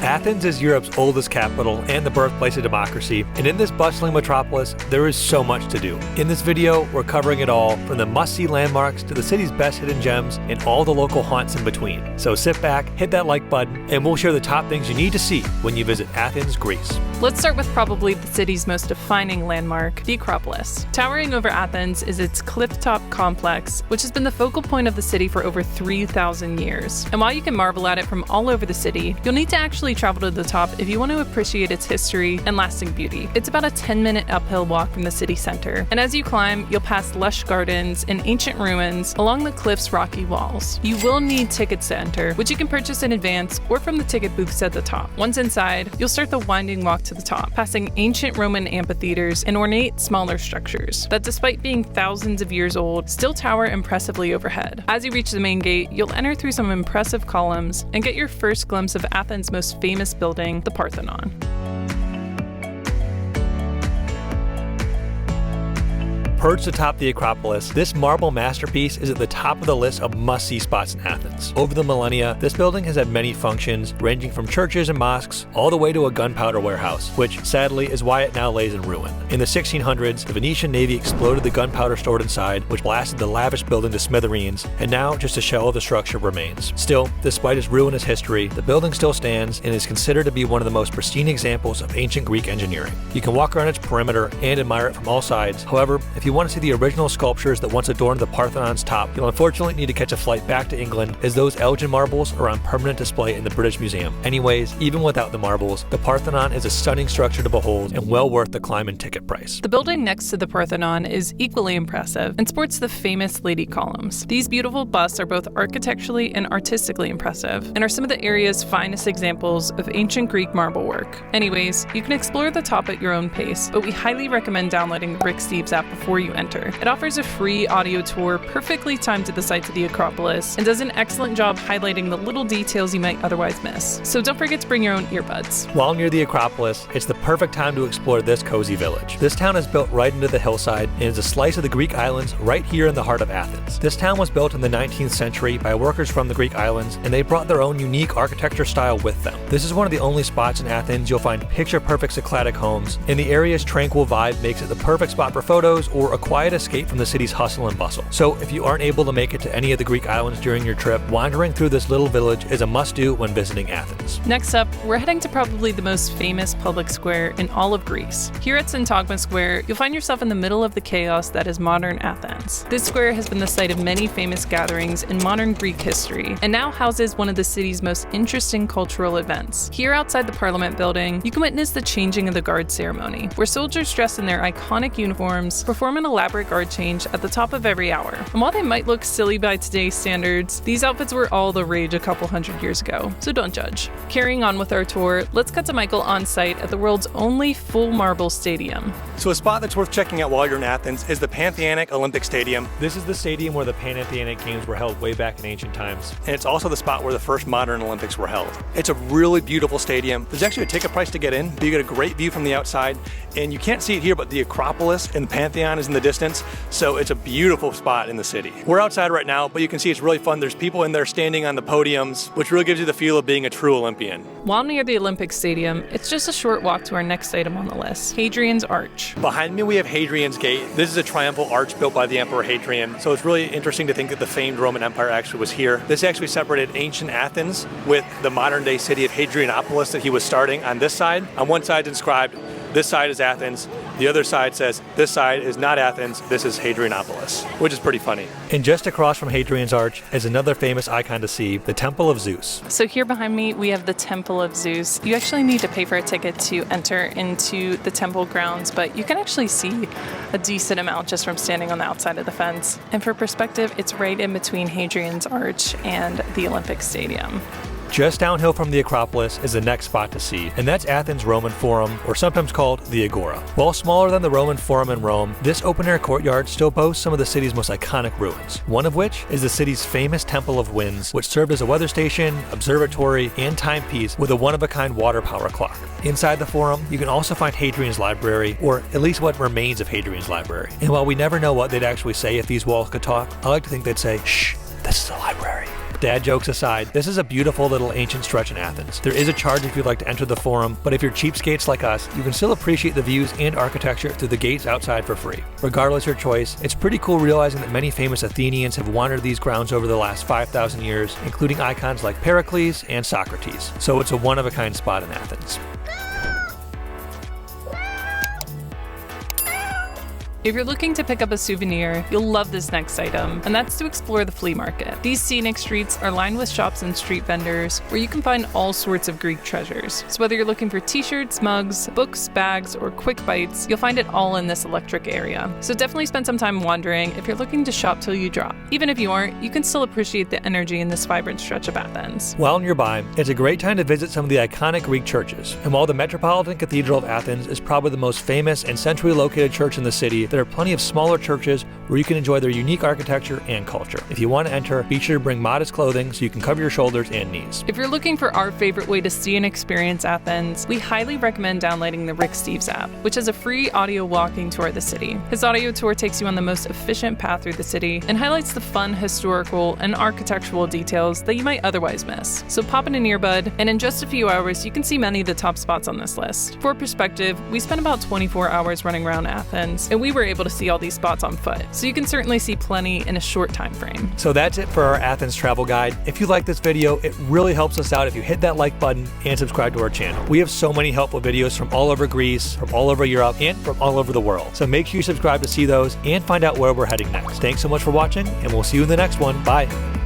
Athens is Europe's oldest capital and the birthplace of democracy, and in this bustling metropolis, there is so much to do. In this video, we're covering it all, from the must-see landmarks to the city's best hidden gems and all the local haunts in between. So sit back, hit that like button, and we'll share the top things you need to see when you visit Athens, Greece. Let's start with probably the city's most defining landmark, the Acropolis. Towering over Athens is its cliff-top complex, which has been the focal point of the city for over 3,000 years. And while you can marvel at it from all over the city, you'll need to actually travel to the top if you want to appreciate its history and lasting beauty. It's about a 10-minute uphill walk from the city center, and as you climb, you'll pass lush gardens and ancient ruins along the cliff's rocky walls. You will need tickets to enter, which you can purchase in advance or from the ticket booths at the top. Once inside, you'll start the winding walk to the top, passing ancient Roman amphitheaters and ornate, smaller structures that, despite being thousands of years old, still tower impressively overhead. As you reach the main gate, you'll enter through some impressive columns and get your first glimpse of Athens' most famous building, the Parthenon. Perched atop the Acropolis, this marble masterpiece is at the top of the list of must-see spots in Athens. Over the millennia, this building has had many functions, ranging from churches and mosques all the way to a gunpowder warehouse, which sadly is why it now lays in ruin. In the 1600s, the Venetian Navy exploded the gunpowder stored inside, which blasted the lavish building to smithereens, and now just a shell of the structure remains. Still, despite its ruinous history, the building still stands and is considered to be one of the most pristine examples of ancient Greek engineering. You can walk around its perimeter and admire it from all sides. However, if you want to see the original sculptures that once adorned the Parthenon's top, you'll unfortunately need to catch a flight back to England, as those Elgin marbles are on permanent display in the British Museum. Anyways, even without the marbles, the Parthenon is a stunning structure to behold and well worth the climb and ticket price. The building next to the Parthenon is equally impressive and sports the famous lady columns. These beautiful busts are both architecturally and artistically impressive and are some of the area's finest examples of ancient Greek marble work. Anyways, you can explore the top at your own pace, but we highly recommend downloading the Rick Steves app before you enter. It offers a free audio tour perfectly timed to the sites of the Acropolis and does an excellent job highlighting the little details you might otherwise miss. So don't forget to bring your own earbuds. While near the Acropolis, it's the perfect time to explore this cozy village. This town is built right into the hillside and is a slice of the Greek islands right here in the heart of Athens. This town was built in the 19th century by workers from the Greek islands, and they brought their own unique architecture style with them. This is one of the only spots in Athens you'll find picture-perfect Cycladic homes, and the area's tranquil vibe makes it the perfect spot for photos or a quiet escape from the city's hustle and bustle. So if you aren't able to make it to any of the Greek islands during your trip, wandering through this little village is a must-do when visiting Athens. Next up, we're heading to probably the most famous public square in all of Greece. Here at Syntagma Square, you'll find yourself in the middle of the chaos that is modern Athens. This square has been the site of many famous gatherings in modern Greek history, and now houses one of the city's most interesting cultural events. Here outside the Parliament building, you can witness the changing of the guard ceremony, where soldiers dressed in their iconic uniforms perform an elaborate guard change at the top of every hour. And while they might look silly by today's standards, these outfits were all the rage a couple hundred years ago, so don't judge. Carrying on with our tour, let's cut to Michael on site at the world's only full marble stadium. So a spot that's worth checking out while you're in Athens is the Panathenaic Olympic Stadium. This is the stadium where the Panathenaic Games were held way back in ancient times. And it's also the spot where the first modern Olympics were held. It's a really beautiful stadium. There's actually a ticket price to get in, but you get a great view from the outside. And you can't see it here, but the Acropolis and the Pantheon is in the distance, so it's a beautiful spot in the city. We're outside right now, but you can see it's really fun. There's people in there standing on the podiums, which really gives you the feel of being a true Olympian. While near the Olympic Stadium, it's just a short walk to our next item on the list, Hadrian's Arch. Behind me, we have Hadrian's Gate. This is a triumphal arch built by the Emperor Hadrian, so it's really interesting to think that the famed Roman Empire actually was here. This actually separated ancient Athens with the modern-day city of Hadrianopolis that he was starting on this side. On one side it's inscribed, this side is Athens. The other side says, this side is not Athens, this is Hadrianopolis, which is pretty funny. And just across from Hadrian's Arch is another famous icon to see, the Temple of Zeus. So here behind me, we have the Temple of Zeus. You actually need to pay for a ticket to enter into the temple grounds, but you can actually see a decent amount just from standing on the outside of the fence. And for perspective, it's right in between Hadrian's Arch and the Olympic Stadium. Just downhill from the Acropolis is the next spot to see, and that's Athens' Roman Forum, or sometimes called the Agora. While smaller than the Roman Forum in Rome, this open-air courtyard still boasts some of the city's most iconic ruins, one of which is the city's famous Temple of Winds, which served as a weather station, observatory, and timepiece with a one-of-a-kind water power clock. Inside the Forum, you can also find Hadrian's library, or at least what remains of Hadrian's library. And while we never know what they'd actually say if these walls could talk, I like to think they'd say, "Shh, this is a library." Dad jokes aside, this is a beautiful little ancient stretch in Athens. There is a charge if you'd like to enter the forum, but if you're cheapskates like us, you can still appreciate the views and architecture through the gates outside for free. Regardless your choice, it's pretty cool realizing that many famous Athenians have wandered these grounds over the last 5,000 years, including icons like Pericles and Socrates. So it's a one-of-a-kind spot in Athens. If you're looking to pick up a souvenir, you'll love this next item, and that's to explore the flea market. These scenic streets are lined with shops and street vendors where you can find all sorts of Greek treasures. So whether you're looking for t-shirts, mugs, books, bags, or quick bites, you'll find it all in this electric area. So definitely spend some time wandering if you're looking to shop till you drop. Even if you aren't, you can still appreciate the energy in this vibrant stretch of Athens. While nearby, it's a great time to visit some of the iconic Greek churches. And while the Metropolitan Cathedral of Athens is probably the most famous and centrally located church in the city, there are plenty of smaller churches where you can enjoy their unique architecture and culture. If you want to enter, be sure to bring modest clothing so you can cover your shoulders and knees. If you're looking for our favorite way to see and experience Athens, we highly recommend downloading the Rick Steves app, which is a free audio walking tour of the city. His audio tour takes you on the most efficient path through the city and highlights the fun, historical, and architectural details that you might otherwise miss. So pop in an earbud, and in just a few hours, you can see many of the top spots on this list. For perspective, we spent about 24 hours running around Athens, and we were able to see all these spots on foot. So you can certainly see plenty in a short time frame. So that's it for our Athens travel guide. If you like this video, it really helps us out if you hit that like button and subscribe to our channel. We have so many helpful videos from all over Greece, from all over Europe, and from all over the world. So make sure you subscribe to see those and find out where we're heading next. Thanks so much for watching, and we'll see you in the next one. Bye.